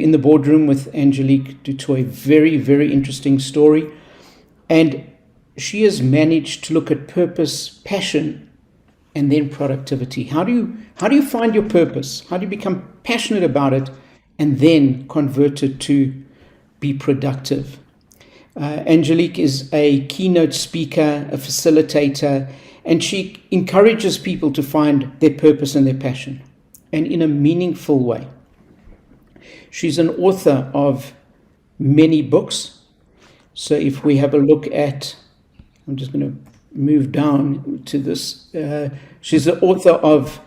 In the Boardroom with Angelique du Toit. Very, very interesting story. And she has managed to look at purpose, passion, and then productivity. How do you find your purpose? How do you become passionate about it and then convert it to be productive? Angelique is a keynote speaker, a facilitator, and she encourages people to find their purpose and their passion, and in a meaningful way. She's an author of many books. So if we have a look at, I'm just going to move down to this. She's the author of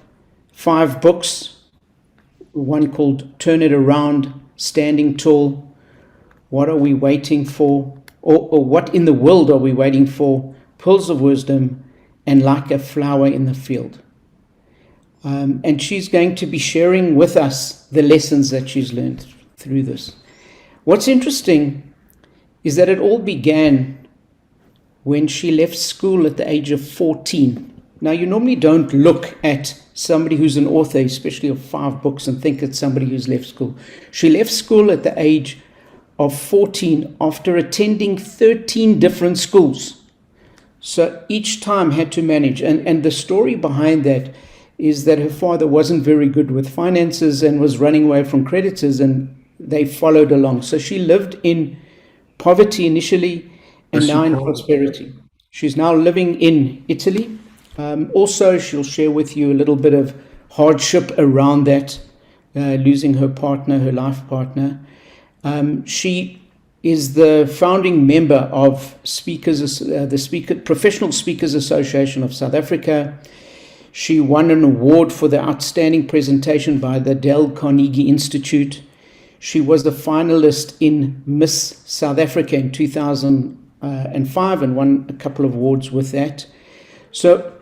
5 books, one called Turn It Around, Standing Tall, What Are We Waiting For, or What in the World Are We Waiting For, Pearls of Wisdom, and Like a Flower in the Field. And she's going to be sharing with us the lessons that she's learned through this. What's interesting is that it all began when she left school at the age of 14. Now, you normally don't look at somebody who's an author, especially of 5 books, and think it's somebody who's left school. She left school at the age of 14 after attending 13 different schools. So each time had to manage. And the story behind that is that her father wasn't very good with finances and was running away from creditors, and they followed along. So she lived in poverty initially and now in prosperity. She's now living in Italy. Also, she'll share with you a little bit of hardship around that, losing her partner, her life partner. She is the founding member of the Professional Speakers Association of South Africa. She won an award for the outstanding presentation by the Dale Carnegie Institute. She was the finalist in Miss South Africa in 2005 and won a couple of awards with that. So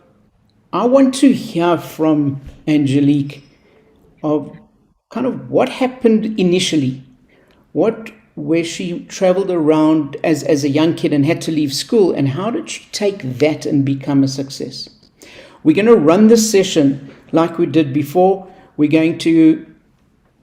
I want to hear from Angelique of kind of what happened initially, where she traveled around as a young kid and had to leave school, and how did she take that and become a success? We're going to run this session like we did before. We're going to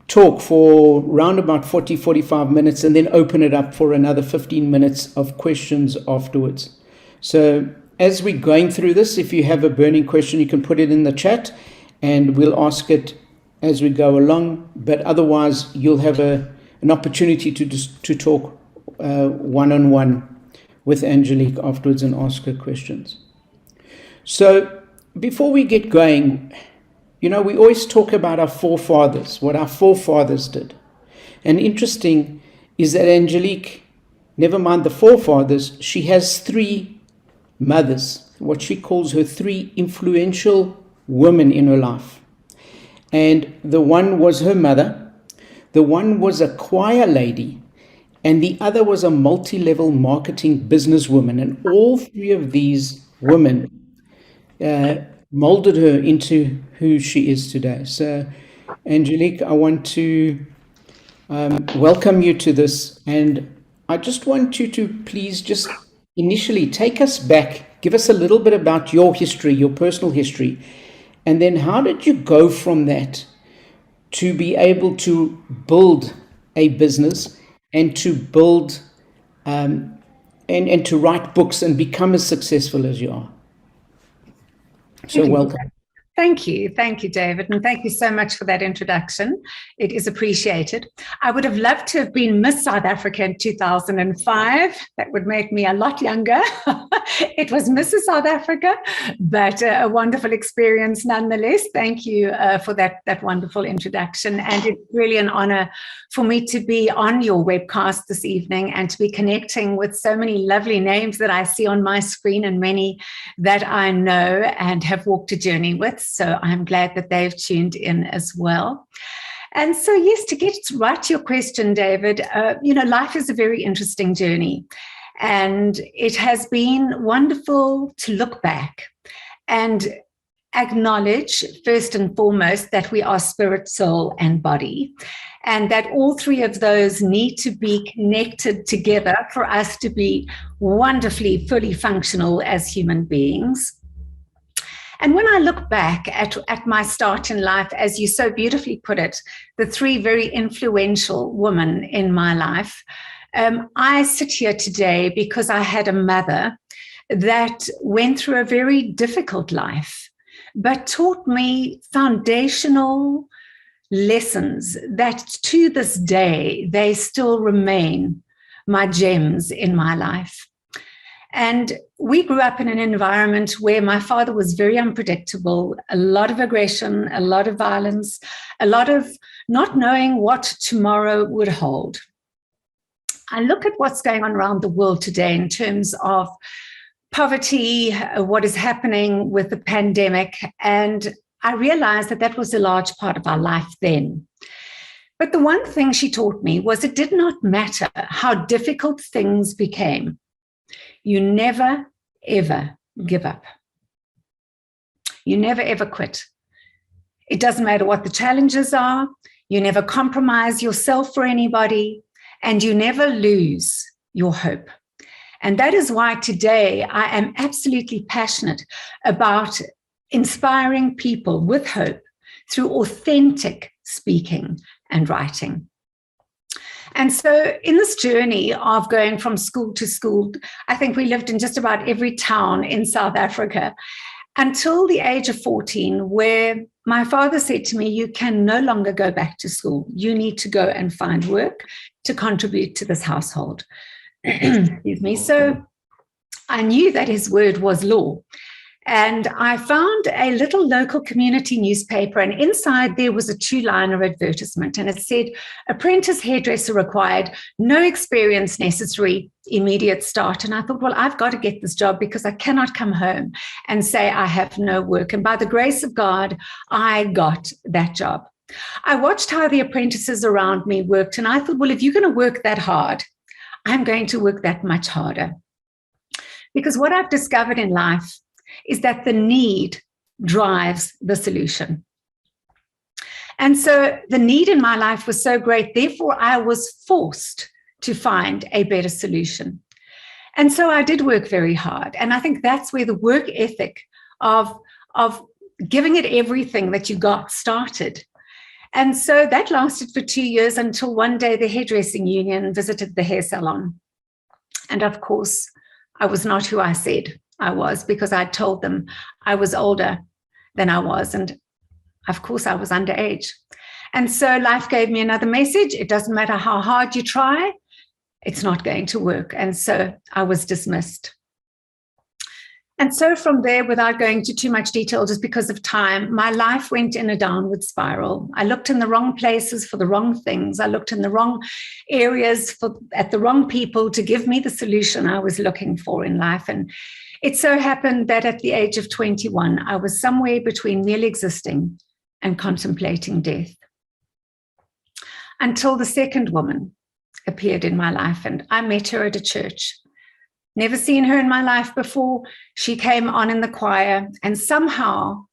talk for around about 45 minutes and then open it up for another 15 minutes of questions afterwards. So as we're going through this, if you have a burning question, you can put it in the chat and we'll ask it as we go along. But otherwise, you'll have an opportunity to talk one-on-one with Angelique afterwards and ask her questions. So before we get going, we always talk about our forefathers, what our forefathers did. And interesting is that Angelique, never mind the forefathers, she has 3 mothers, what she calls her 3 influential women in her life. And the one was her mother, the one was a choir lady, and the other was a multi-level marketing businesswoman. And all 3 of these women molded her into who she is today. So, Angelique, I want to welcome you to this, and I just want you to please just initially take us back, give us a little bit about your history, your personal history, and then how did you go from that to be able to build a business and to build and to write books and become as successful as you are? So welcome. Thank you, David, and thank you so much for that introduction. It is appreciated. I would have loved to have been Miss South Africa in 2005. That would make me a lot younger. It was Mrs. South Africa, but a wonderful experience nonetheless. Thank you for that wonderful introduction. And it's really an honor for me to be on your webcast this evening and to be connecting with so many lovely names that I see on my screen and many that I know and have walked a journey with. So I'm glad that they've tuned in as well. And so, yes, to get right to your question, David, life is a very interesting journey. And it has been wonderful to look back and acknowledge, first and foremost, that we are spirit, soul, and body, and that all 3 of those need to be connected together for us to be wonderfully, fully functional as human beings. And when I look back at my start in life, as you so beautifully put it, the three very influential women in my life, I sit here today because I had a mother that went through a very difficult life, but taught me foundational lessons that to this day, they still remain my gems in my life. And we grew up in an environment where my father was very unpredictable, a lot of aggression, a lot of violence, a lot of not knowing what tomorrow would hold. I look at what's going on around the world today in terms of poverty, what is happening with the pandemic, and I realized that that was a large part of our life then. But the one thing she taught me was it did not matter how difficult things became. You never, ever give up. You never, ever quit. It doesn't matter what the challenges are. You never compromise yourself for anybody, and you never lose your hope. And that is why today I am absolutely passionate about inspiring people with hope through authentic speaking and writing. And so in this journey of going from school to school, I think we lived in just about every town in South Africa until the age of 14, where my father said to me, you can no longer go back to school. You need to go and find work to contribute to this household. Excuse me. So I knew that his word was law. And I found a little local community newspaper, and inside there was a 2-liner advertisement, and it said, apprentice hairdresser required, no experience necessary, immediate start. And I thought, well, I've got to get this job because I cannot come home and say I have no work. And by the grace of God, I got that job. I watched how the apprentices around me worked, and I thought, well, if you're going to work that hard, I'm going to work that much harder. Because what I've discovered in life is that the need drives the solution. And so the need in my life was so great, therefore I was forced to find a better solution. And so I did work very hard. And I think that's where the work ethic of giving it everything that you got started. And so that lasted for 2 years until one day the hairdressing union visited the hair salon. And of course, I was not who I said I was, because I told them I was older than I was. And of course, I was underage. And so life gave me another message. It doesn't matter how hard you try, it's not going to work. And so I was dismissed. And so from there, without going into too much detail, just because of time, my life went in a downward spiral. I looked in the wrong places for the wrong things. I looked in the wrong areas at the wrong people to give me the solution I was looking for in life. And it so happened that at the age of 21, I was somewhere between merely existing and contemplating death. Until the second woman appeared in my life, and I met her at a church. Never seen her in my life before. She came on in the choir, and somehow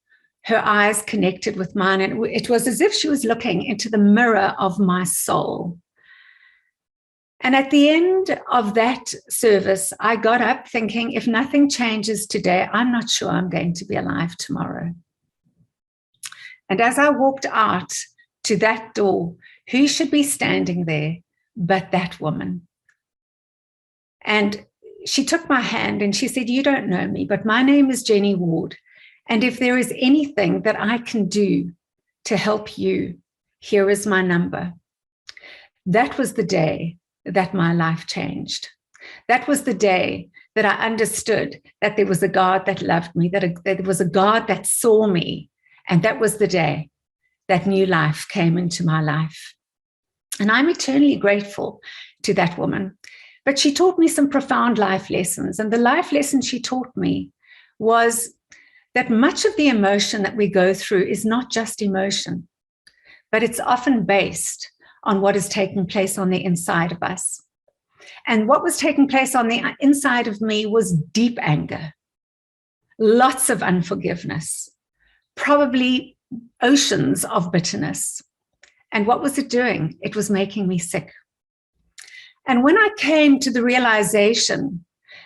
her eyes connected with mine, and it was as if she was looking into the mirror of my soul. And at the end of that service, I got up thinking, if nothing changes today, I'm not sure I'm going to be alive tomorrow. And as I walked out to that door, who should be standing there but that woman? And she took my hand and she said, you don't know me, but my name is Jenny Ward. And if there is anything that I can do to help you, here is my number. That was the day that my life changed. That was the day that I understood that there was a God that loved me, that there was a God that saw me. And that was the day that new life came into my life. And I'm eternally grateful to that woman. But she taught me some profound life lessons. And the life lesson she taught me was that much of the emotion that we go through is not just emotion, but it's often based on what is taking place on the inside of us. And what was taking place on the inside of me was deep anger, lots of unforgiveness, probably oceans of bitterness. And what was it doing? It was making me sick. And when I came to the realization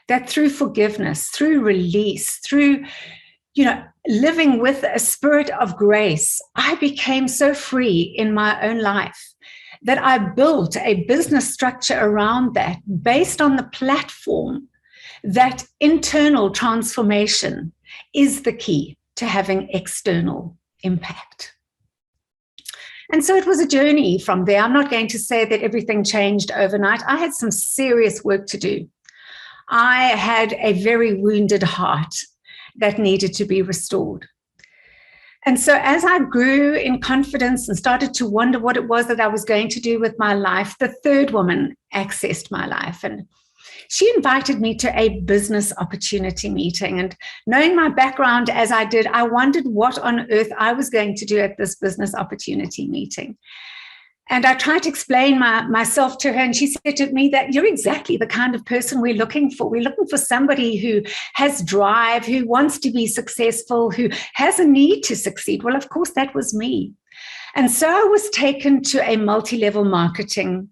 that through forgiveness, through release, through living with a spirit of grace, I became so free in my own life that I built a business structure around that based on the platform that internal transformation is the key to having external impact. And so it was a journey from there. I'm not going to say that everything changed overnight. I had some serious work to do. I had a very wounded heart that needed to be restored. And so as I grew in confidence and started to wonder what it was that I was going to do with my life, the third woman accessed my life. And she invited me to a business opportunity meeting. And knowing my background as I did, I wondered what on earth I was going to do at this business opportunity meeting. And I tried to explain myself to her, and she said to me that you're exactly the kind of person we're looking for. We're looking for somebody who has drive, who wants to be successful, who has a need to succeed. Well, of course, that was me. And so I was taken to a multi-level marketing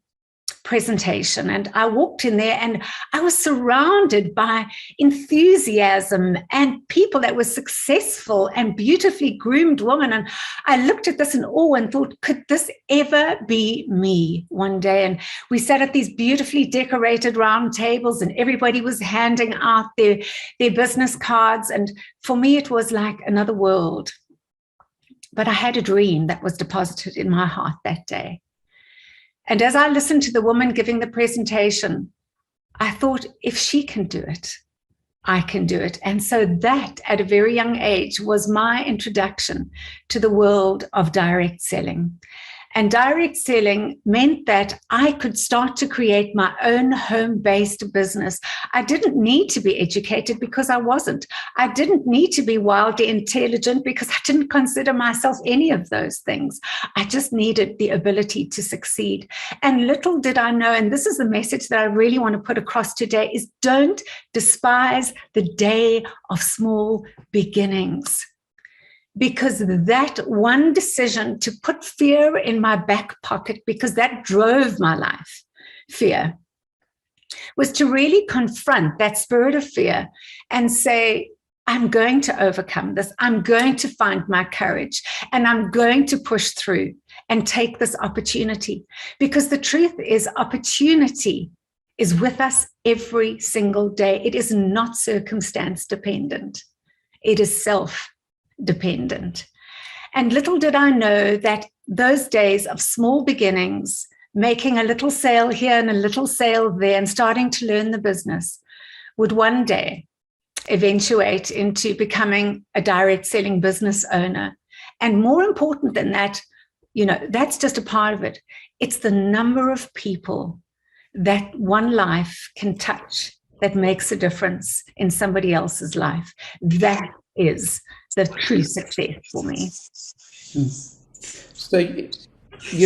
presentation, and I walked in there and I was surrounded by enthusiasm and people that were successful and beautifully groomed women. And I looked at this in awe and thought, could this ever be me one day? And we sat at these beautifully decorated round tables and everybody was handing out their business cards. And for me, it was like another world. But I had a dream that was deposited in my heart that day. And as I listened to the woman giving the presentation, I thought, if she can do it, I can do it. And so that, at a very young age, was my introduction to the world of direct selling. And direct selling meant that I could start to create my own home-based business. I didn't need to be educated because I wasn't. I didn't need to be wildly intelligent because I didn't consider myself any of those things. I just needed the ability to succeed. And little did I know, and this is the message that I really want to put across today, is don't despise the day of small beginnings. Because that one decision to put fear in my back pocket, because that drove my life, fear, was to really confront that spirit of fear and say, I'm going to overcome this. I'm going to find my courage and I'm going to push through and take this opportunity. Because the truth is, opportunity is with us every single day. It is not circumstance dependent. It is self-dependent. And little did I know that those days of small beginnings, making a little sale here and a little sale there and starting to learn the business, would one day eventuate into becoming a direct selling business owner. And more important than that, that's just a part of it. It's the number of people that one life can touch that makes a difference in somebody else's life. That is the true success for me. So,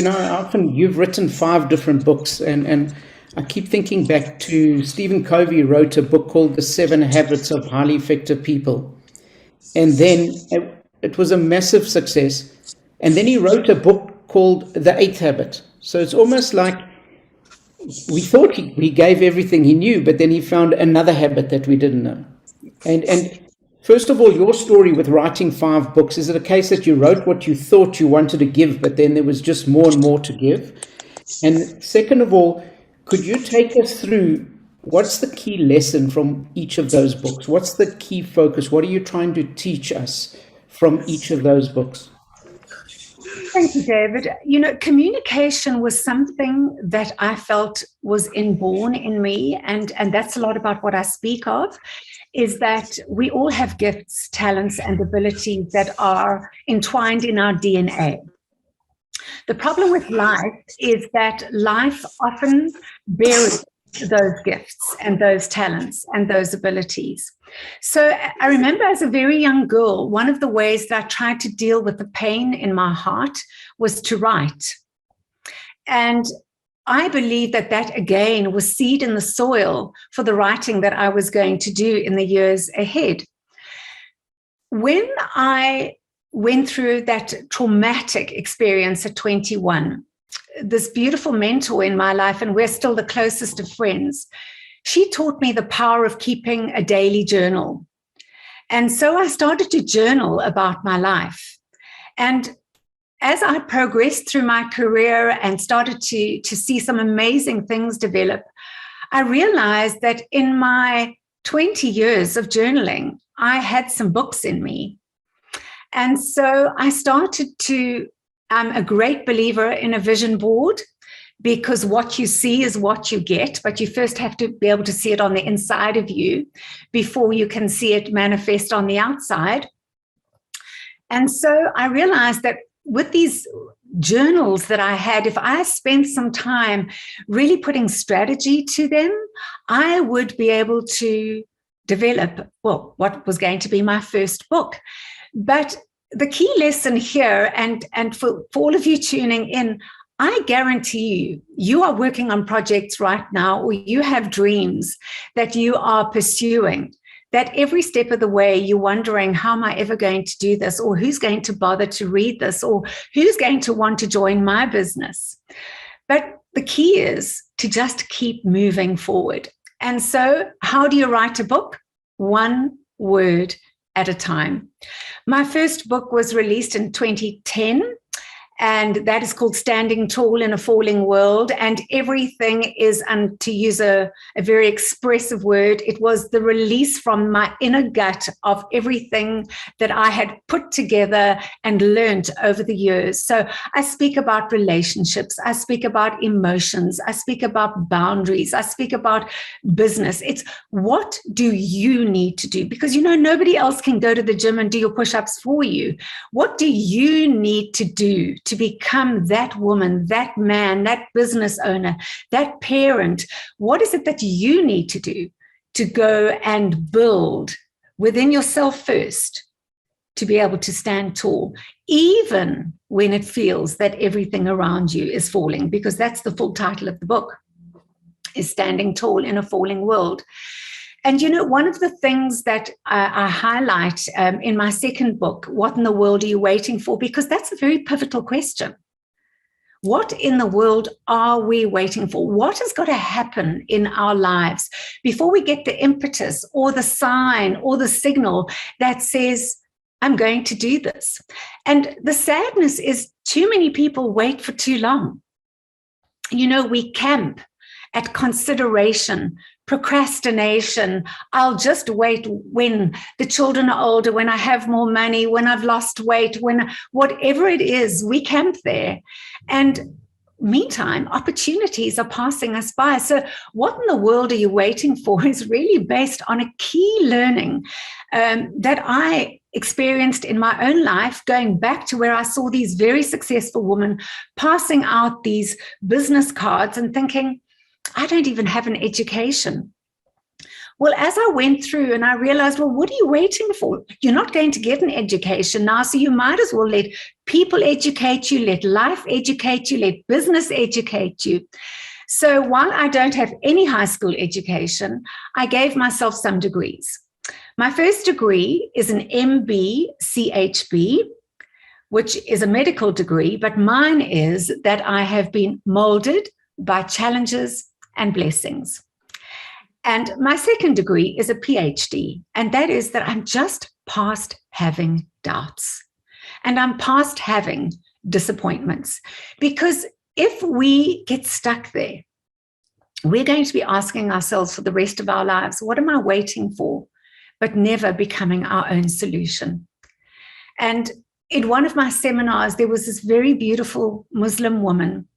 often you've written 5 different books, and I keep thinking back to Stephen Covey wrote a book called The 7 Habits of Highly Effective People. And then it was a massive success. And then he wrote a book called The 8th Habit. So it's almost like we thought he gave everything he knew, but then he found another habit that we didn't know. And first of all, your story with writing 5 books, is it a case that you wrote what you thought you wanted to give, but then there was just more and more to give? And second of all, could you take us through what's the key lesson from each of those books? What's the key focus? What are you trying to teach us from each of those books? Thank you, David. Communication was something that I felt was inborn in me, and that's a lot about what I speak of, is that we all have gifts, talents, and abilities that are entwined in our DNA. The problem with life is that life often buries those gifts and those talents and those abilities. So I remember as a very young girl, one of the ways that I tried to deal with the pain in my heart was to write. And I believe that again was seed in the soil for the writing that I was going to do in the years ahead. When I went through that traumatic experience at 21, this beautiful mentor in my life, and we're still the closest of friends, she taught me the power of keeping a daily journal. And so I started to journal about my life. And as I progressed through my career and started to see some amazing things develop, I realized that in my 20 years of journaling, I had some books in me. And so I started to, I'm a great believer in a vision board, because what you see is what you get, but you first have to be able to see it on the inside of you before you can see it manifest on the outside. And so I realized that with these journals that I had, if I spent some time really putting strategy to them, I would be able to develop, well, what was going to be my first book. But the key lesson here, and for all of you tuning in, I guarantee you, you are working on projects right now, or you have dreams that you are pursuing, that every step of the way you're wondering, how am I ever going to do this? Or who's going to bother to read this? Or who's going to want to join my business? But the key is to just keep moving forward. And so how do you write a book? One word at a time. My first book was released in 2010. And that is called Standing Tall in a Falling World. And everything is, and to use a very expressive word, it was the release from my inner gut of everything that I had put together and learned over the years. So I speak about relationships. I speak about emotions. I speak about boundaries. I speak about business. It's what do you need to do? Because, you know, nobody else can go to the gym and do your push-ups for you. What do you need to do to become that woman, that man, that business owner, that parent? What is it that you need to do to go and build within yourself first to be able to stand tall, even when it feels that everything around you is falling? Because that's the full title of the book, is Standing Tall in a Falling World. And, you know, one of the things that I highlight in my second book, What in the World Are You Waiting For? Because that's a very pivotal question. What in the world are we waiting for? What has got to happen in our lives before we get the impetus or the sign or the signal that says, I'm going to do this? And the sadness is too many people wait for too long. You know, we camp at consideration, procrastination. I'll just wait when the children are older, when I have more money, when I've lost weight, when whatever it is, we camp there. And meantime, opportunities are passing us by. So what in the world are you waiting for is really based on a key learning that I experienced in my own life, going back to where I saw these very successful women passing out these business cards and thinking, I don't even have an education. Well, as I went through and I realized, well, what are you waiting for? You're not going to get an education now, so you might as well let people educate you, let life educate you, let business educate you. So while I don't have any high school education, I gave myself some degrees. My first degree is an MB-CHB, which is a medical degree, but mine is that I have been molded by challenges and blessings. And my second degree is a PhD, and that is that I'm just past having doubts and I'm past having disappointments. Because if we get stuck there, we're going to be asking ourselves for the rest of our lives, what am I waiting for? But never becoming our own solution. And in one of my seminars, there was this very beautiful Muslim woman.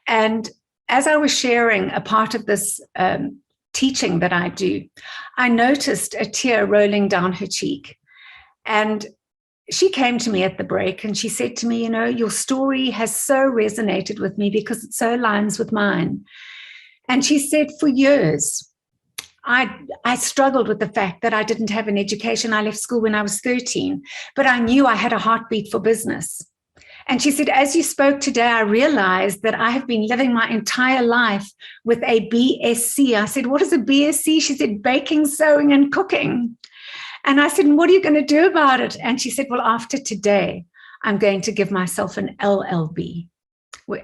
And as I was sharing a part of this teaching that I do, I noticed a tear rolling down her cheek. And she came to me at the break and she said to me, you know, your story has so resonated with me because it so aligns with mine. And she said, for years, I struggled with the fact that I didn't have an education. I left school when I was 13, but I knew I had a heartbeat for business. And she said, as you spoke today, I realized that I have been living my entire life with a BSc. I said, what is a BSc? She said, baking, sewing, and cooking. And I said, what are you going to do about it? And she said, well, after today, I'm going to give myself an LLB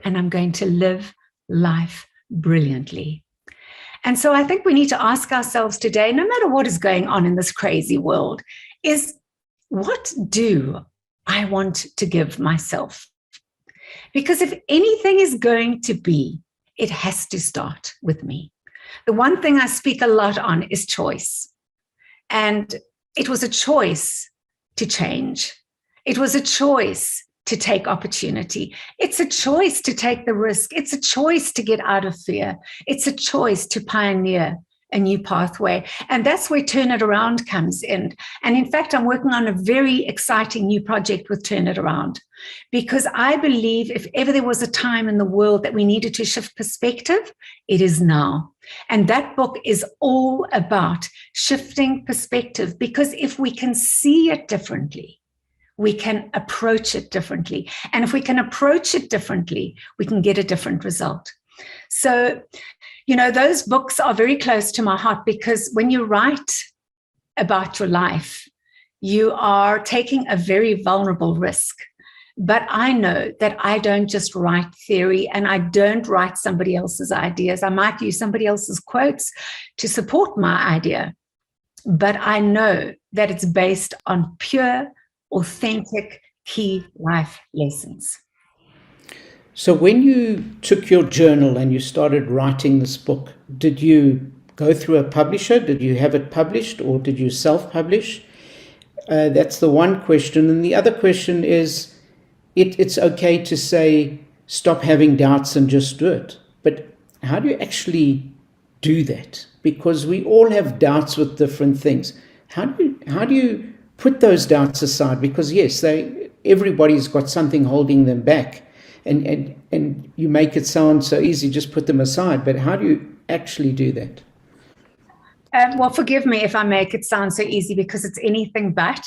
and I'm going to live life brilliantly. And so I think we need to ask ourselves today, no matter what is going on in this crazy world, is what do I want to give myself? Because if anything is going to be, it has to start with me. The one thing I speak a lot on is choice. And it was a choice to change. It was a choice to take opportunity. It's a choice to take the risk. It's a choice to get out of fear. It's a choice to pioneer a new pathway. And that's where Turn It Around comes in. And in fact, I'm working on a very exciting new project with Turn It Around, because I believe if ever there was a time in the world that we needed to shift perspective, it is now. And that book is all about shifting perspective, because if we can see it differently, we can approach it differently. And if we can approach it differently, we can get a different result. So, you know, those books are very close to my heart, because when you write about your life, you are taking a very vulnerable risk. But I know that I don't just write theory, and I don't write somebody else's ideas. I might use somebody else's quotes to support my idea, but I know that it's based on pure, authentic, key life lessons. So when you took your journal and you started writing this book, did you go through a publisher? Did you have it published, or did you self-publish? That's the one question. And the other question is, it's okay to say, stop having doubts and just do it. But how do you actually do that? Because we all have doubts with different things. How do you put those doubts aside? Because yes, everybody's got something holding them back. And you make it sound so easy, just put them aside. But how do you actually do that? Well, forgive me if I make it sound so easy, because it's anything but.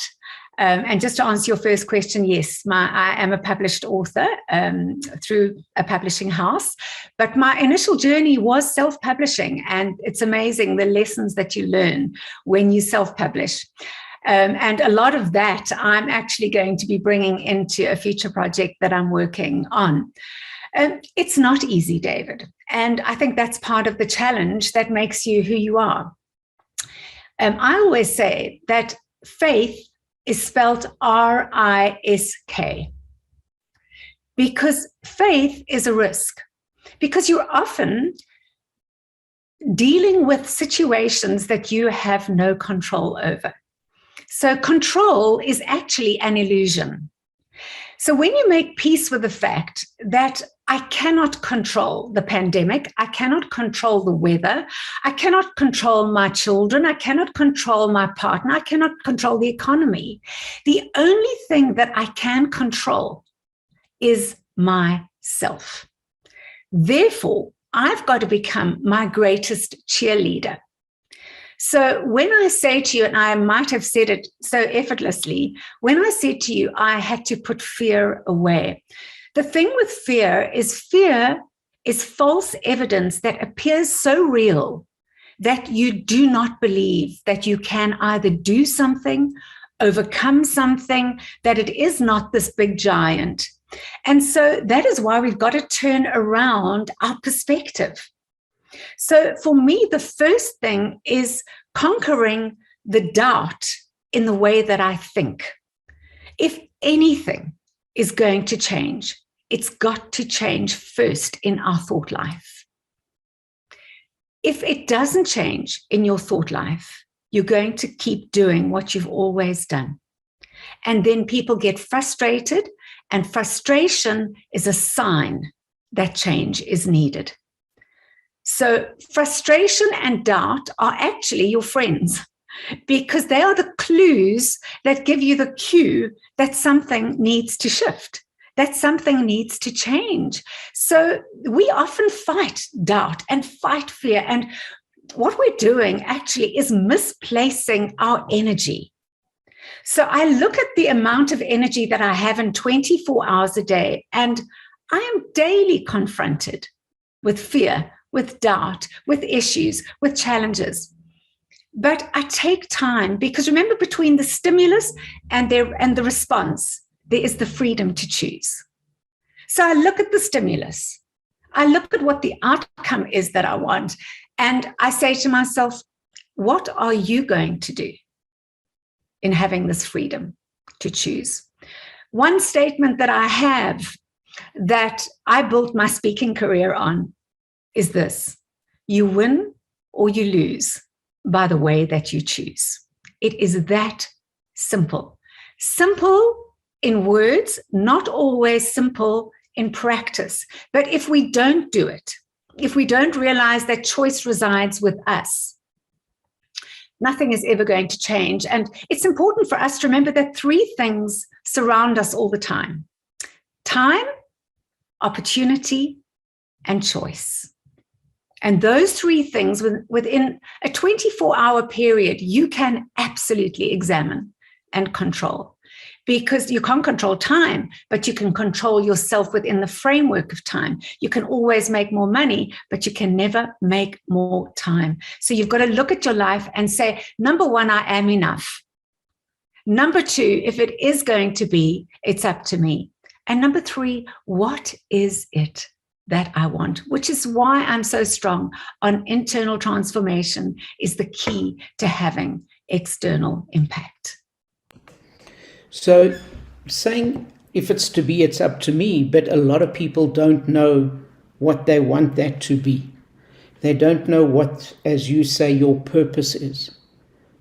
And just to answer your first question, yes, I am a published author through a publishing house. But my initial journey was self-publishing. And it's amazing the lessons that you learn when you self-publish. And a lot of that I'm actually going to be bringing into a future project that I'm working on. It's not easy, David. And I think that's part of the challenge that makes you who you are. I always say that faith is spelled R-I-S-K, because faith is a risk, because you're often dealing with situations that you have no control over. So control is actually an illusion. So when you make peace with the fact that I cannot control the pandemic, I cannot control the weather, I cannot control my children, I cannot control my partner, I cannot control the economy. The only thing that I can control is myself. Therefore, I've got to become my greatest cheerleader. So when I say to you, and I might have said it so effortlessly, when I said to you, I had to put fear away. The thing with fear is false evidence that appears so real that you do not believe that you can either do something, overcome something, that it is not this big giant. And so that is why we've got to turn around our perspective. So for me, the first thing is conquering the doubt in the way that I think. If anything is going to change, it's got to change first in our thought life. If it doesn't change in your thought life, you're going to keep doing what you've always done. And then people get frustrated, and frustration is a sign that change is needed. So frustration and doubt are actually your friends, because they are the clues that give you the cue that something needs to shift, that something needs to change. So we often fight doubt and fight fear. And what we're doing actually is misplacing our energy. So I look at the amount of energy that I have in 24 hours a day, and I am daily confronted with fear, with doubt, with issues, with challenges. But I take time, because remember, between the stimulus and the response, there is the freedom to choose. So I look at the stimulus. I look at what the outcome is that I want, and I say to myself, what are you going to do in having this freedom to choose? One statement that I have that I built my speaking career on is this: you win or you lose by the way that you choose. It is that simple. Simple in words, not always simple in practice. But if we don't do it, if we don't realize that choice resides with us, nothing is ever going to change. And it's important for us to remember that three things surround us all the time: time, opportunity, and choice. And those three things, within a 24-hour period, you can absolutely examine and control. Because you can't control time, but you can control yourself within the framework of time. You can always make more money, but you can never make more time. So you've got to look at your life and say, number one, I am enough. Number two, if it is going to be, it's up to me. And number three, what is it that I want? Which is why I'm so strong on internal transformation is the key to having external impact. So saying if it's to be, it's up to me, but a lot of people don't know what they want that to be. They don't know what, as you say, your purpose is.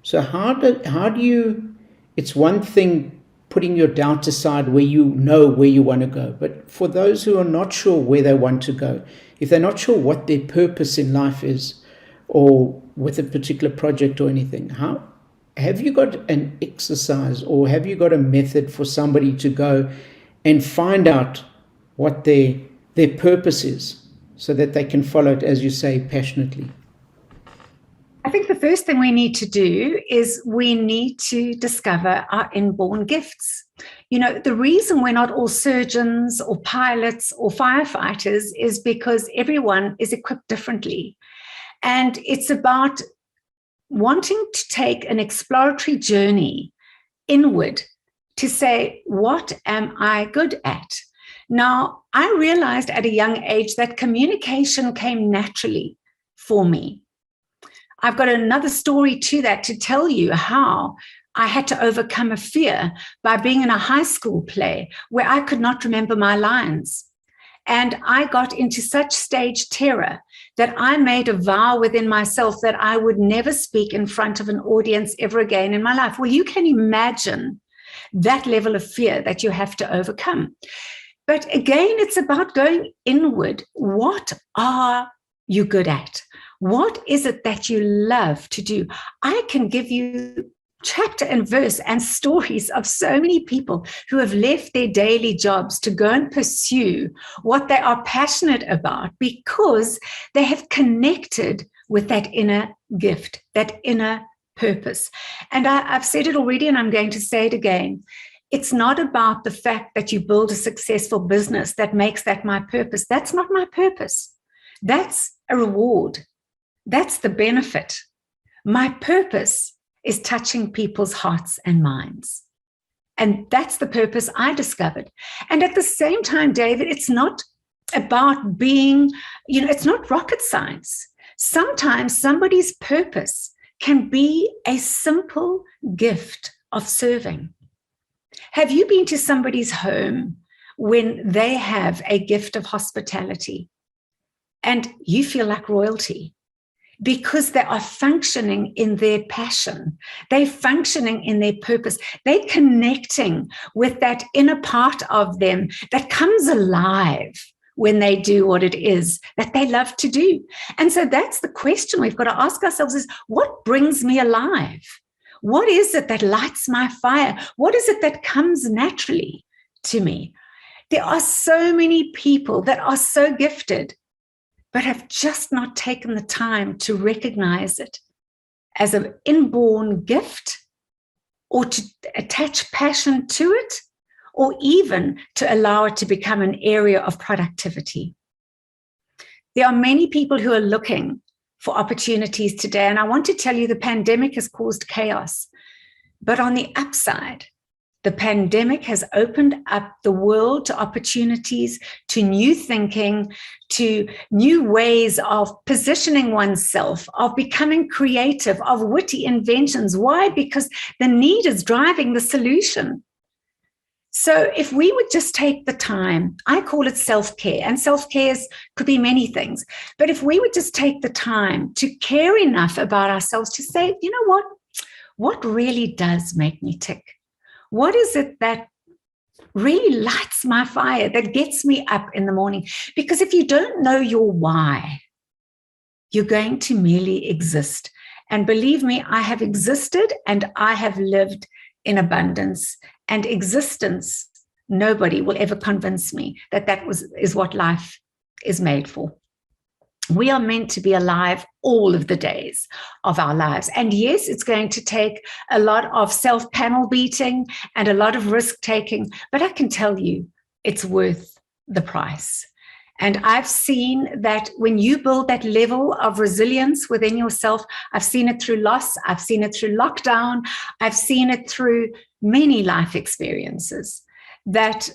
So how do you, it's one thing putting your doubt aside where you know where you want to go, but for those who are not sure where they want to go, if they're not sure what their purpose in life is, or with a particular project or anything, how have you got an exercise or have you got a method for somebody to go and find out what their purpose is so that they can follow it, as you say, passionately? I think the first thing we need to do is we need to discover our inborn gifts. You know, the reason we're not all surgeons or pilots or firefighters is because everyone is equipped differently. And it's about wanting to take an exploratory journey inward to say, what am I good at? Now, I realized at a young age that communication came naturally for me. I've got another story to that to tell you how I had to overcome a fear by being in a high school play where I could not remember my lines. And I got into such stage terror that I made a vow within myself that I would never speak in front of an audience ever again in my life. Well, you can imagine that level of fear that you have to overcome. But again, it's about going inward. What are you good at? What is it that you love to do? I can give you chapter and verse and stories of so many people who have left their daily jobs to go and pursue what they are passionate about because they have connected with that inner gift, that inner purpose. And I've said it already, and I'm going to say it again. It's not about the fact that you build a successful business that makes that my purpose. That's not my purpose. That's a reward. That's the benefit. My purpose is touching people's hearts and minds. And that's the purpose I discovered. And at the same time, David, it's not about being, it's not rocket science. Sometimes somebody's purpose can be a simple gift of serving. Have you been to somebody's home when they have a gift of hospitality and you feel like royalty? Because they are functioning in their passion. They're functioning in their purpose. They're connecting with that inner part of them that comes alive when they do what it is that they love to do. And so that's the question we've got to ask ourselves is, what brings me alive? What is it that lights my fire? What is it that comes naturally to me? There are so many people that are so gifted but have just not taken the time to recognize it as an inborn gift or to attach passion to it or even to allow it to become an area of productivity. There are many people who are looking for opportunities today, and I want to tell you the pandemic has caused chaos. But on the upside, The pandemic has opened up the world to opportunities, to new thinking, to new ways of positioning oneself, of becoming creative, of witty inventions. Why? Because the need is driving the solution. So if we would just take the time, I call it self-care, and self-care could be many things, but if we would just take the time to care enough about ourselves to say, you know what really does make me tick? What is it that really lights my fire, that gets me up in the morning? Because if you don't know your why, you're going to merely exist. And believe me, I have existed and I have lived in abundance. And existence, nobody will ever convince me that is what life is made for. We are meant to be alive all of the days of our lives. And yes, it's going to take a lot of self-panel beating and a lot of risk-taking, but I can tell you it's worth the price. And I've seen that when you build that level of resilience within yourself, I've seen it through loss, I've seen it through lockdown, I've seen it through many life experiences, that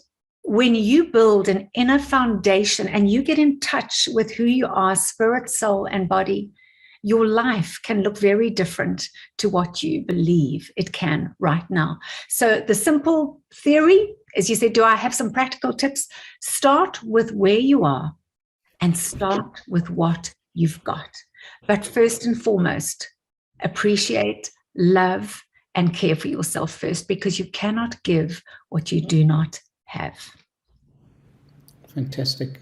when you build an inner foundation and you get in touch with who you are, spirit, soul, and body, your life can look very different to what you believe it can right now. So the simple theory, as you said, do I have some practical tips? Start with where you are and start with what you've got. But first and foremost, appreciate, love, and care for yourself first, because you cannot give what you do not have. Fantastic.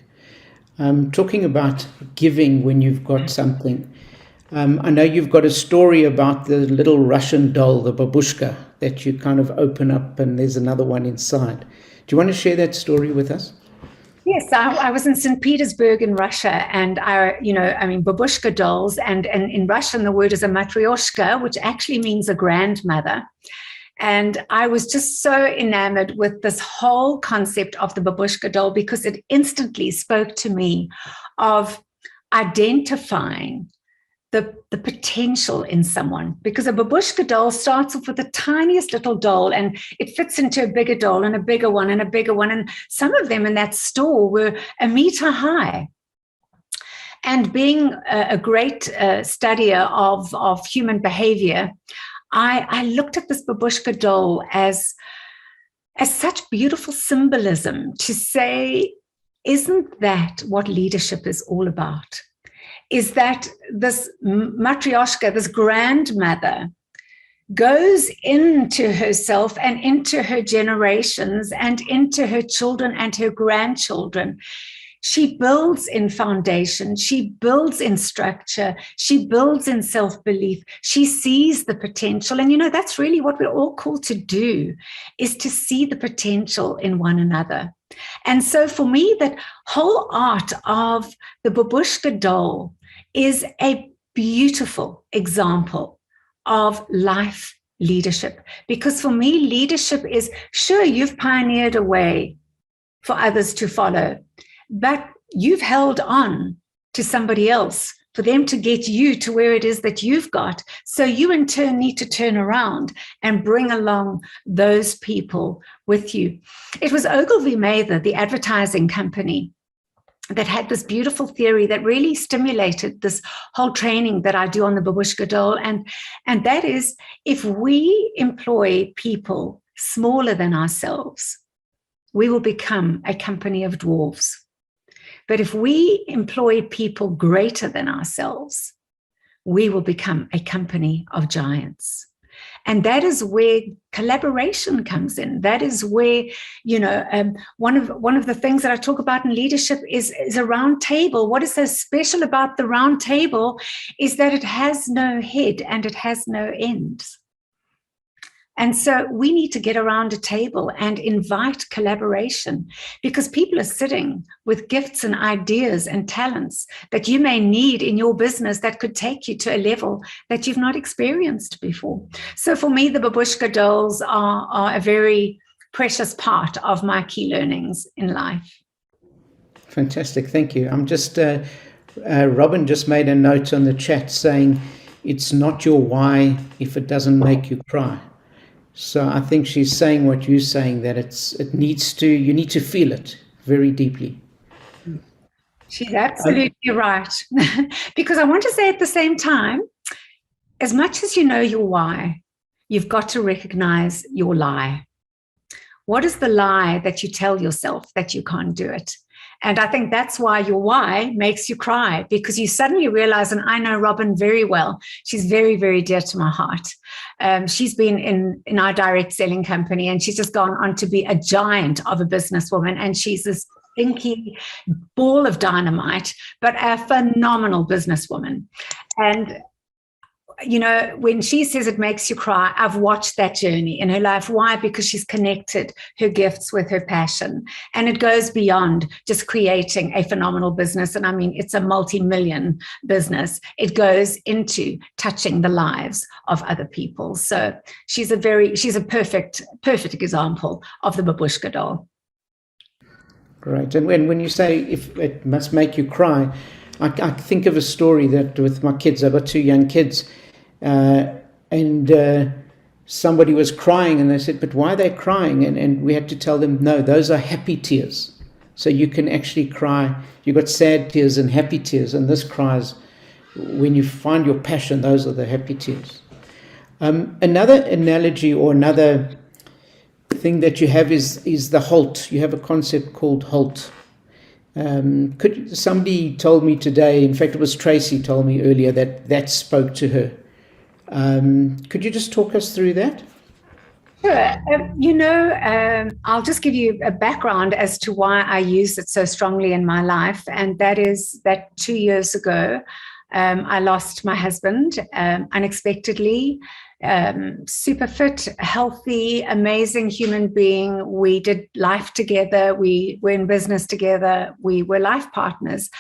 Talking about giving when you've got something, I know you've got a story about the little Russian doll, the babushka, that you kind of open up and there's another one inside. Do you want to share that story with us? Yes, I was in St. Petersburg in Russia, and babushka dolls, and in Russian the word is a matryoshka, which actually means a grandmother. And I was just so enamored with this whole concept of the babushka doll, because it instantly spoke to me of identifying the potential in someone. Because a babushka doll starts off with the tiniest little doll, and it fits into a bigger doll and a bigger one and a bigger one. And some of them in that store were 1 meter high. And being a great studier of human behavior, I looked at this babushka doll as such beautiful symbolism to say, isn't that what leadership is all about? Is that this matryoshka, this grandmother, goes into herself and into her generations and into her children and her grandchildren. She builds in foundation, she builds in structure, she builds in self-belief, she sees the potential. And that's really what we're all called to do, is to see the potential in one another. And so for me, that whole art of the babushka doll is a beautiful example of life leadership. Because for me, leadership is, sure, you've pioneered a way for others to follow, but you've held on to somebody else for them to get you to where it is that you've got. So you in turn need to turn around and bring along those people with you. It was Ogilvy Mather, the advertising company, that had this beautiful theory that really stimulated this whole training that I do on the babushka doll. And that is, if we employ people smaller than ourselves, we will become a company of dwarves. But if we employ people greater than ourselves, we will become a company of giants. And that is where collaboration comes in. That is where, one of the things that I talk about in leadership is a round table. What is so special about the round table is that it has no head and it has no ends. And so we need to get around a table and invite collaboration, because people are sitting with gifts and ideas and talents that you may need in your business that could take you to a level that you've not experienced before. So for me, the babushka dolls are a very precious part of my key learnings in life. Fantastic. Thank you. I'm just, Robin just made a note on the chat saying, it's not your why if it doesn't make you cry. So I think she's saying what you're saying, that you need to feel it very deeply. She's absolutely right. Because I want to say at the same time, as much as you know your why, you've got to recognize your lie. What is the lie that you tell yourself that you can't do it? And I think that's why your why makes you cry, because you suddenly realize, and I know Robin very well. She's very, very dear to my heart. She's been in our direct selling company, and she's just gone on to be a giant of a businesswoman. And she's this inky ball of dynamite, but a phenomenal businesswoman. And you know, when she says it makes you cry, I've watched that journey in her life. Why? Because she's connected her gifts with her passion. And it goes beyond just creating a phenomenal business. And I mean, it's a multi-million business. It goes into touching the lives of other people. So she's a perfect example of the babushka doll. Great. And when you say if it must make you cry, I think of a story that with my kids, I've got 2 young kids, and somebody was crying, and they said, but why are they crying? And we had to tell them, no, those are happy tears. So you can actually cry. You've got sad tears and happy tears, and this cries when you find your passion. Those are the happy tears. Another analogy or another thing that you have is the halt. You have a concept called halt. Somebody told me today, in fact it was Tracy told me earlier, that spoke to her. Could you just talk us through that? Sure. I'll just give you a background as to why I use it so strongly in my life. And that is that 2 years ago, I lost my husband unexpectedly. Super fit, healthy, amazing human being. We did life together. We were in business together. We were life partners.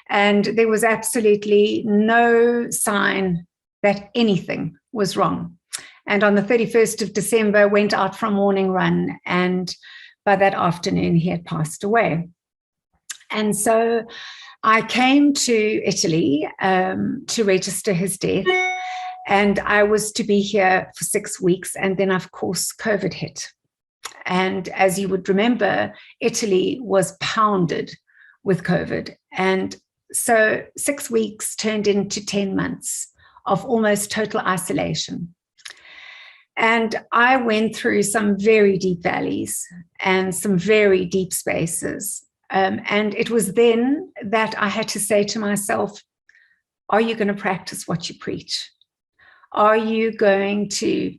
And there was absolutely no sign that anything was wrong. And on the 31st of December, went out for a morning run. And by that afternoon, he had passed away. And so I came to Italy to register his death. And I was to be here for 6 weeks. And then, of course, COVID hit. And as you would remember, Italy was pounded with COVID. And so 6 weeks turned into 10 months of almost total isolation. And I went through some very deep valleys and some very deep spaces. And it was then that I had to say to myself, are you going to practice what you preach? Are you going to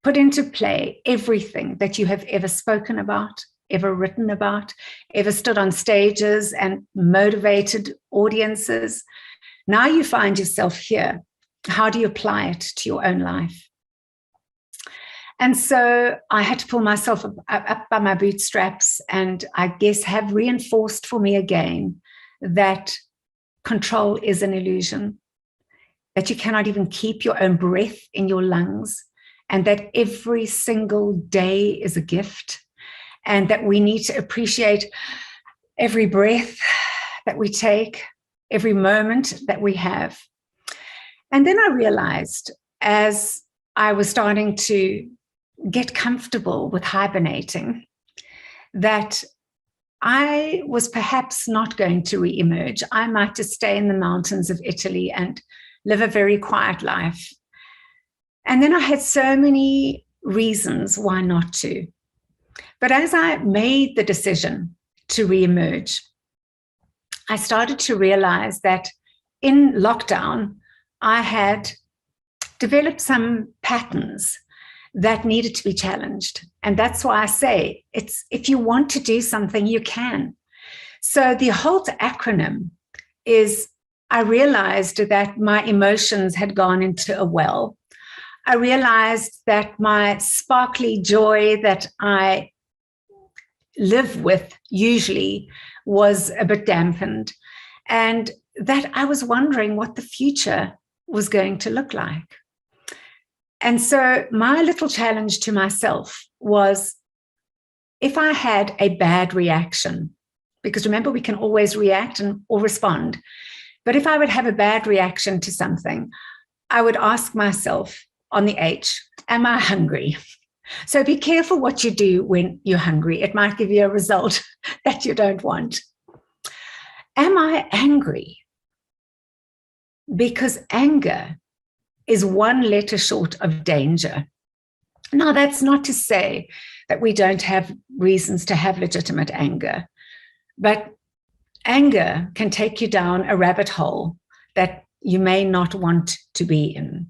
put into play everything that you have ever spoken about, ever written about, ever stood on stages and motivated audiences? Now you find yourself here. How do you apply it to your own life? And so I had to pull myself up by my bootstraps, and I guess have reinforced for me again that control is an illusion, that you cannot even keep your own breath in your lungs, and that every single day is a gift, and that we need to appreciate every breath that we take, every moment that we have. And then I realized, as I was starting to get comfortable with hibernating, that I was perhaps not going to reemerge. I might just stay in the mountains of Italy and live a very quiet life. And then I had so many reasons why not to. But as I made the decision to reemerge, I started to realize that in lockdown, I had developed some patterns that needed to be challenged. And that's why I say, if you want to do something, you can. So the HALT acronym is, I realized that my emotions had gone into a well. I realized that my sparkly joy that I live with usually was a bit dampened, and that I was wondering what the future was going to look like. And so my little challenge to myself was, if I had a bad reaction, because remember, we can always react or respond. But if I would have a bad reaction to something, I would ask myself, on the H. Am I hungry? So be careful what you do when you're hungry. It might give you a result that you don't want. Am I angry? Because anger is one letter short of danger. Now, that's not to say that we don't have reasons to have legitimate anger, but anger can take you down a rabbit hole that you may not want to be in.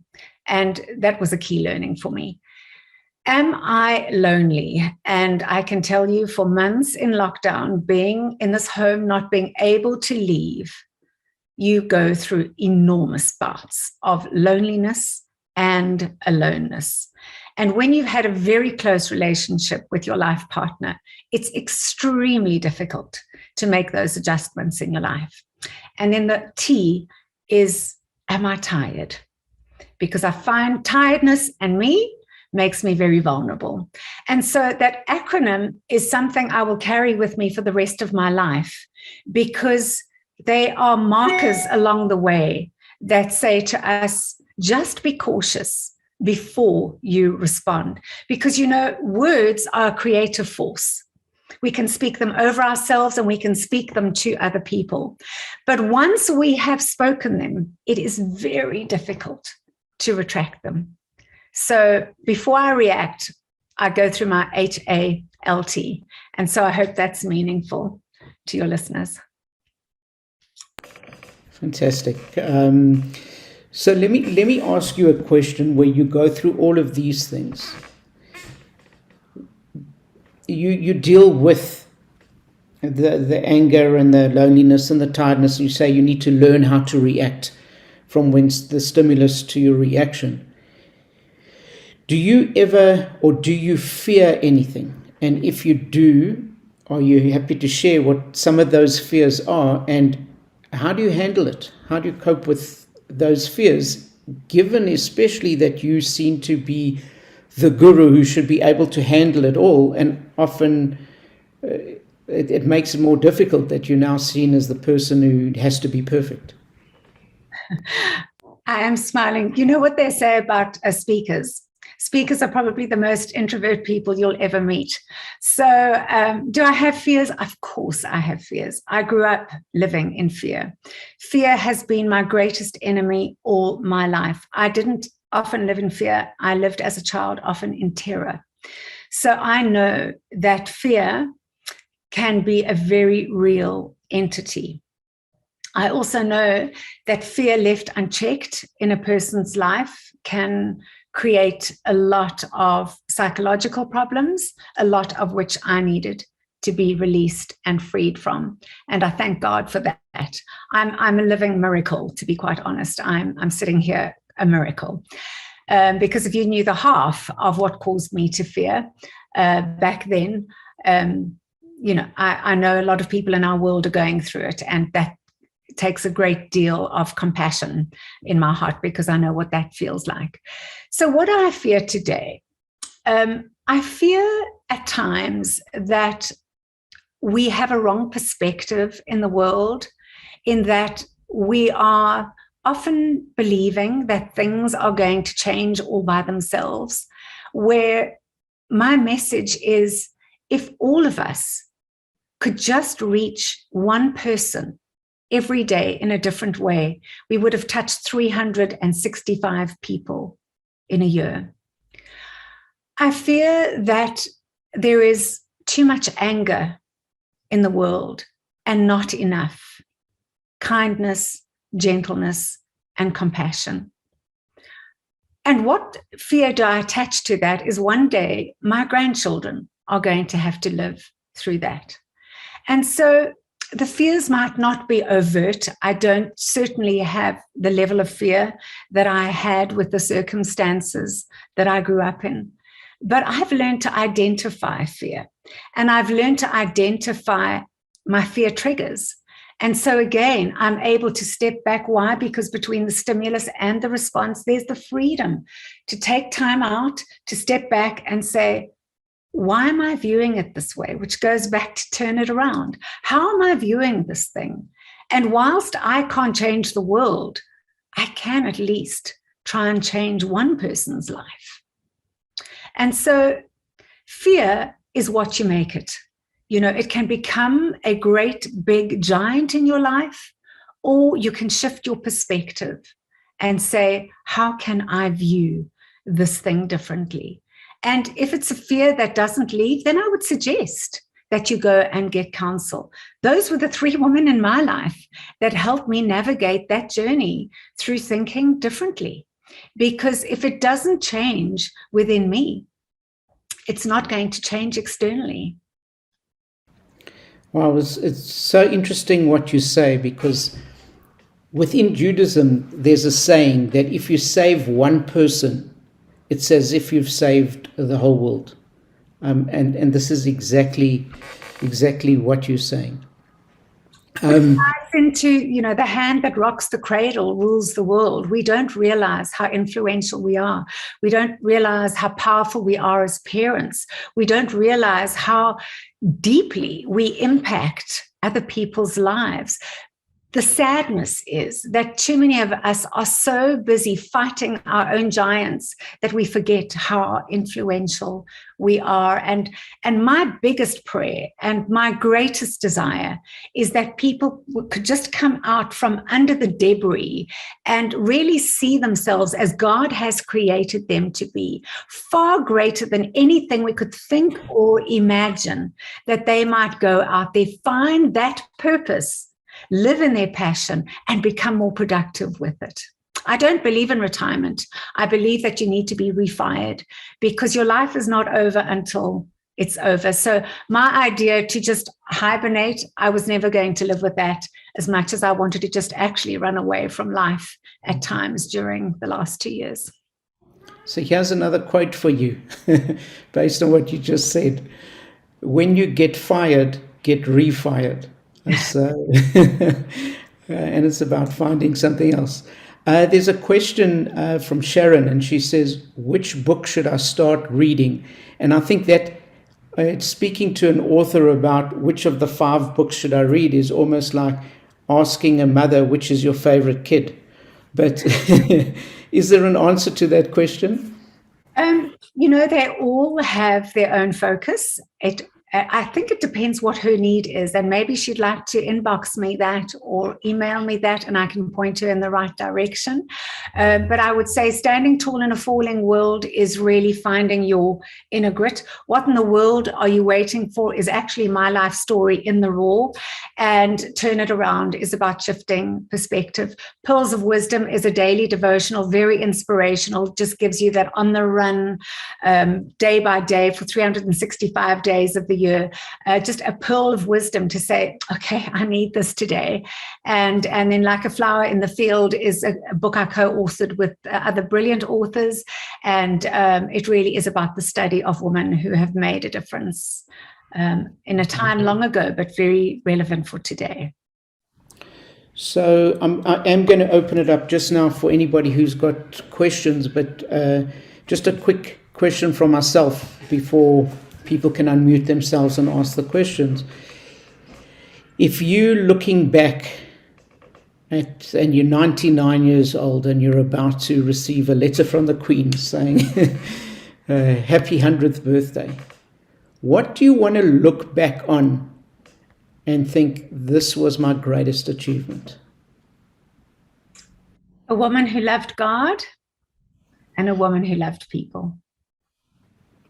And that was a key learning for me. Am I lonely? And I can tell you, for months in lockdown, being in this home, not being able to leave, you go through enormous bouts of loneliness and aloneness. And when you've had a very close relationship with your life partner, it's extremely difficult to make those adjustments in your life. And then the T is, am I tired? Because I find tiredness and me makes me very vulnerable. And so that acronym is something I will carry with me for the rest of my life, because they are markers along the way that say to us, just be cautious before you respond. Because, you know, words are a creative force. We can speak them over ourselves and we can speak them to other people. But once we have spoken them, it is very difficult to retract them. So before I react, I go through my HALT. And so I hope that's meaningful to your listeners. Fantastic. So let me ask you a question where you go through all of these things. You deal with the anger and the loneliness and the tiredness. You say you need to learn how to react from whence the stimulus to your reaction. Do you ever, or do you fear anything? And if you do, are you happy to share what some of those fears are, and how do you handle it? How do you cope with those fears, given especially that you seem to be the guru who should be able to handle it all, and often it makes it more difficult that you're now seen as the person who has to be perfect? I am smiling. You know what they say about speakers? Speakers are probably the most introvert people you'll ever meet. So do I have fears? Of course I have fears. I grew up living in fear. Fear has been my greatest enemy all my life. I didn't often live in fear. I lived as a child often in terror. So I know that fear can be a very real entity. I also know that fear left unchecked in a person's life can create a lot of psychological problems, a lot of which I needed to be released and freed from. And I thank God for that. I'm a living miracle, to be quite honest. I'm sitting here a miracle. Because if you knew the half of what caused me to fear back then, I know a lot of people in our world are going through it, and that takes a great deal of compassion in my heart, because I know what that feels like. So what do I fear today? I fear at times that we have a wrong perspective in the world, in that we are often believing that things are going to change all by themselves, where my message is, if all of us could just reach one person every day in a different way, we would have touched 365 people in a year. I fear that there is too much anger in the world and not enough kindness, gentleness, and compassion. And what fear do I attach to that is, one day my grandchildren are going to have to live through that. And so the fears might not be overt. I don't certainly have the level of fear that I had with the circumstances that I grew up in. But I've learned to identify fear, and I've learned to identify my fear triggers. And so again, I'm able to step back. Why? Because between the stimulus and the response, there's the freedom to take time out, to step back and say, why am I viewing it this way? Which goes back to turn it around. How am I viewing this thing? And whilst I can't change the world, I can at least try and change one person's life. And so fear is what you make it. It can become a great big giant in your life, or you can shift your perspective and say, how can I view this thing differently? And if it's a fear that doesn't leave, then I would suggest that you go and get counsel. Those were the 3 women in my life that helped me navigate that journey through thinking differently. Because if it doesn't change within me, it's not going to change externally. Wow, it's so interesting what you say, because within Judaism, there's a saying that if you save one person, it's as if you've saved the whole world. And this is exactly what you're saying. Which ties into, the hand that rocks the cradle rules the world. We don't realize how influential we are. We don't realize how powerful we are as parents. We don't realize how deeply we impact other people's lives. The sadness is that too many of us are so busy fighting our own giants that we forget how influential we are. And my biggest prayer and my greatest desire is that people could just come out from under the debris and really see themselves as God has created them to be, far greater than anything we could think or imagine, that they might go out there, find that purpose, live in their passion, and become more productive with it. I don't believe in retirement. I believe that you need to be refired, because your life is not over until it's over. So my idea to just hibernate, I was never going to live with that, as much as I wanted to just actually run away from life at times during the last 2 years. So here's another quote for you, based on what you just said. When you get fired, get refired. So, and it's about finding something else. There's a question from Sharon, and she says, which book should I start reading? And I think that speaking to an author about which of the 5 books should I read is almost like asking a mother, which is your favorite kid? But is there an answer to that question? They all have their own focus. I think it depends what her need is, and maybe she'd like to inbox me that or email me that, and I can point her in the right direction. But I would say Standing Tall in a Falling World is really finding your inner grit. What in the world are you waiting for is actually my life story in the raw, and Turn It Around is about shifting perspective. Pearls of Wisdom is a daily devotional, very inspirational, just gives you that on the run, day by day for 365 days of the year. Just a pearl of wisdom to say, okay, I need this today. And then Like a Flower in the Field is a book I co-authored with other brilliant authors. And it really is about the study of women who have made a difference in a time long ago, but very relevant for today. So I am going to open it up just now for anybody who's got questions, but just a quick question from myself before people can unmute themselves and ask the questions. If you're looking back and you're 99 years old and you're about to receive a letter from the Queen saying, happy 100th birthday, what do you want to look back on and think, this was my greatest achievement? A woman who loved God and a woman who loved people.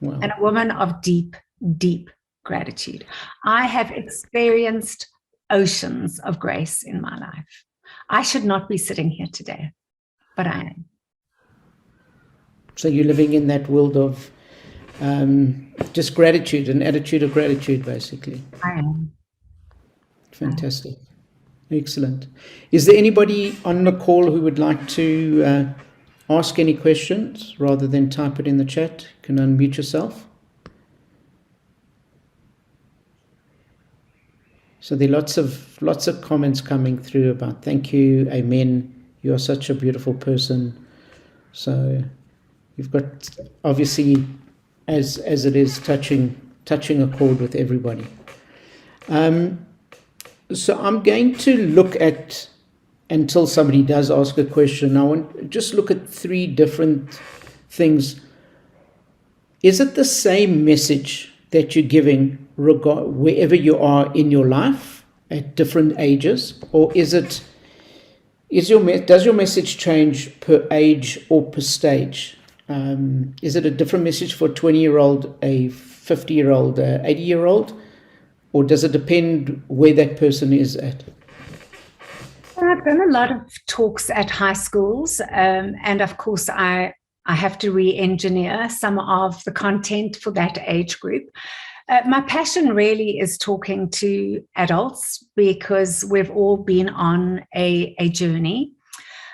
Wow. And a woman of deep, deep gratitude. I have experienced oceans of grace in my life. I should not be sitting here today, but I am. So you're living in that world of just gratitude, an attitude of gratitude, basically. I am. Fantastic. Excellent. Is there anybody on the call who would like to ask any questions rather than type it in the chat? You can unmute yourself. So there are lots of comments coming through about thank you, amen, you are such a beautiful person. So you've got, obviously, as it is, touching a chord with everybody. So I'm going to look at until somebody does ask a question, I want just look at three different things. Is it the same message that you're giving wherever you are in your life at different ages, or does your message change per age or per stage? Is it a different message for a 20-year-old, a 50-year-old, a 80-year-old, or does it depend where that person is at? I've done a lot of talks at high schools, and of course I have to re-engineer some of the content for that age group. My passion really is talking to adults because we've all been on a journey.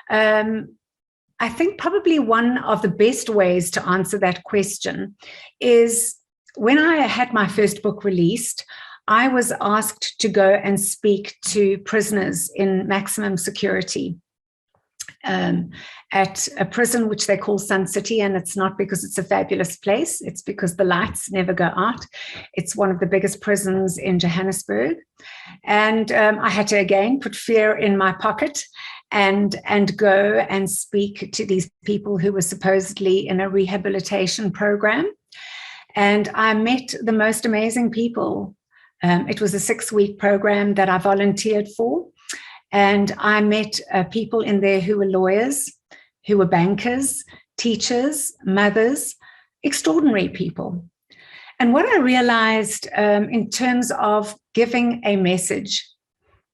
I think probably one of the best ways to answer that question is when I had my first book released, I was asked to go and speak to prisoners in maximum security at a prison which they call Sun City, and it's not because it's a fabulous place, it's because the lights never go out. It's one of the biggest prisons in Johannesburg. And I had to again put fear in my pocket and go and speak to these people who were supposedly in a rehabilitation program. And I met the most amazing people. It was a 6-week program that I volunteered for. And I met people in there who were lawyers, who were bankers, teachers, mothers, extraordinary people. And what I realized in terms of giving a message,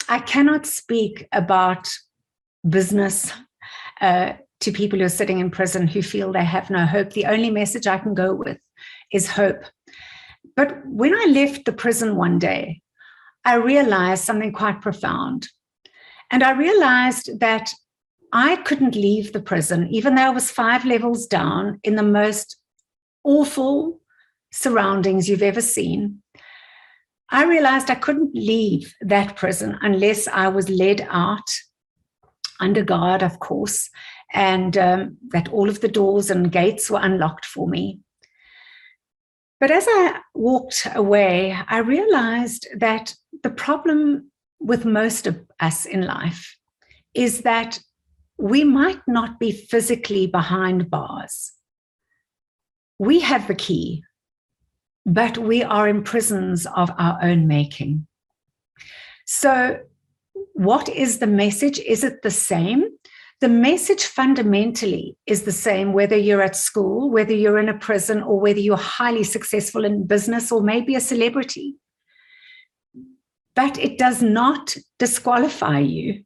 I cannot speak about business to people who are sitting in prison who feel they have no hope. The only message I can go with is hope. But when I left the prison one day, I realized something quite profound. And I realized that I couldn't leave the prison, even though I was 5 levels down in the most awful surroundings you've ever seen. I realized I couldn't leave that prison unless I was led out under guard, of course, and that all of the doors and gates were unlocked for me. But as I walked away, I realized that the problem with most of us in life is that we might not be physically behind bars. We have the key, but we are in prisons of our own making. So what is the message? Is it the same? The message fundamentally is the same, whether you're at school, whether you're in a prison, or whether you're highly successful in business or maybe a celebrity. But it does not disqualify you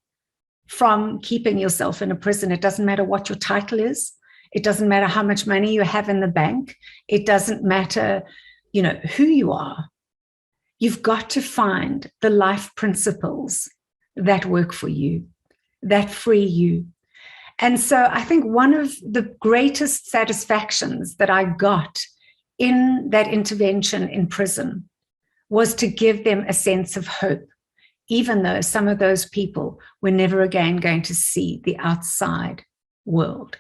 from keeping yourself in a prison. It doesn't matter what your title is. It doesn't matter how much money you have in the bank. It doesn't matter, who you are. You've got to find the life principles that work for you, that free you. And so I think one of the greatest satisfactions that I got in that intervention in prison was to give them a sense of hope, even though some of those people were never again going to see the outside world.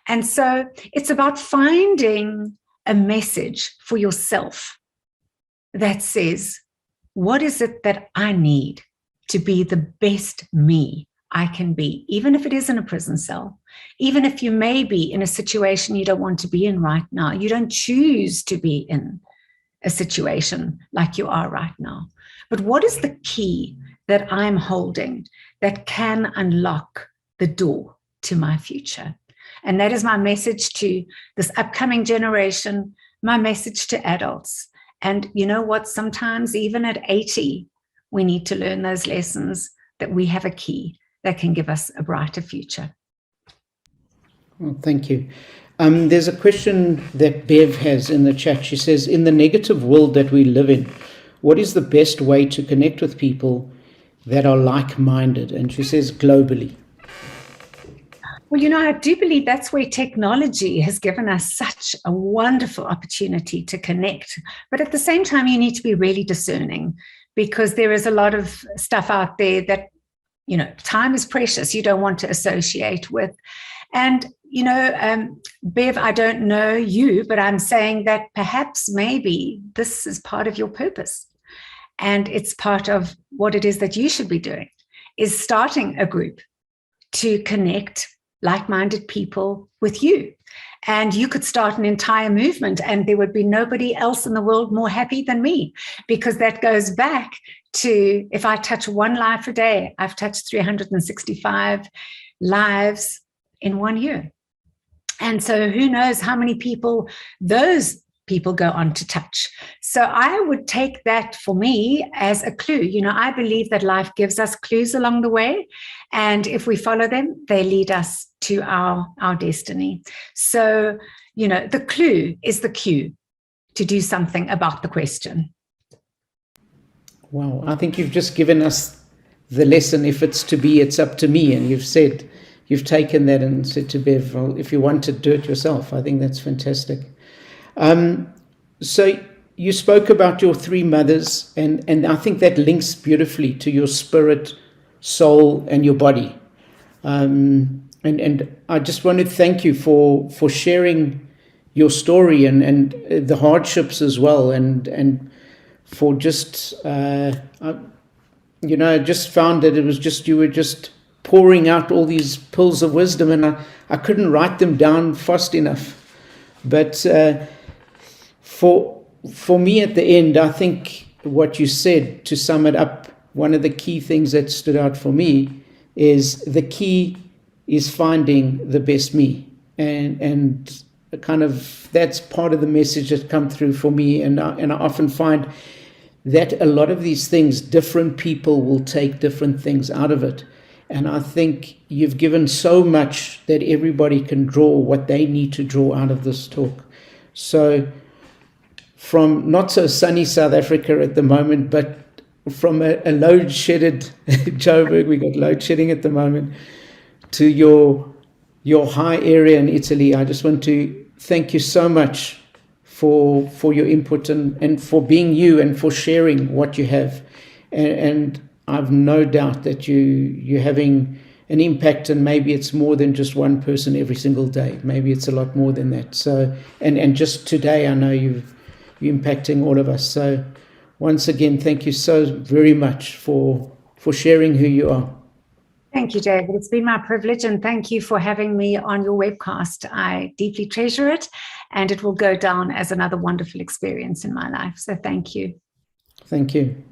And so it's about finding a message for yourself that says, what is it that I need to be the best me I can be, even if it is in a prison cell, even if you may be in a situation you don't want to be in right now. You don't choose to be in a situation like you are right now. But what is the key that I'm holding that can unlock the door to my future? And that is my message to this upcoming generation, my message to adults. And you know what? Sometimes even at 80, we need to learn those lessons, that we have a key that can give us a brighter future. Well, thank you. There's a question that Bev has in the chat. She says, in the negative world that we live in, what is the best way to connect with people that are like-minded? And she says globally. Well, I do believe that's where technology has given us such a wonderful opportunity to connect. But at the same time, you need to be really discerning, because there is a lot of stuff out there that, time is precious. You don't want to associate with. And, Bev, I don't know you, but I'm saying that perhaps maybe this is part of your purpose. And it's part of what it is that you should be doing, is starting a group to connect like-minded people with you. And you could start an entire movement and there would be nobody else in the world more happy than me, because that goes back to, if I touch one life a day, I've touched 365 lives in 1 year. And so who knows how many people those people go on to touch. So I would take that for me as a clue. I believe that life gives us clues along the way. And if we follow them, they lead us to our destiny. So, the clue is the cue to do something about the question. Wow. I think you've just given us the lesson. If it's to be, it's up to me. And you've taken that and said to Bev, well, if you want to do it yourself. I think that's fantastic. So you spoke about your three mothers, and I think that links beautifully to your spirit, soul, and your body. And I just want to thank you for sharing your story and the hardships as well, and for just I just found that it was just, you were just pouring out all these pearls of wisdom, and I couldn't write them down fast enough. But for me at the end, I think what you said, to sum it up, one of the key things that stood out for me is the key is finding the best me. And kind of that's part of the message that come through for me. And I often find that a lot of these things, different people will take different things out of it. And I think you've given so much that everybody can draw what they need to draw out of this talk. So from not so sunny South Africa at the moment, but from a load-shedded Joburg, we got load shedding at the moment, to your high area in Italy, I just want to thank you so much for your input and for being you and for sharing what you have. And I've no doubt that you're having an impact, and maybe it's more than just one person every single day. Maybe it's a lot more than that. So, and just today, I know you're impacting all of us. So once again, thank you so very much for sharing who you are. Thank you, David. It's been my privilege, and thank you for having me on your webcast. I deeply treasure it, and it will go down as another wonderful experience in my life. So thank you. Thank you.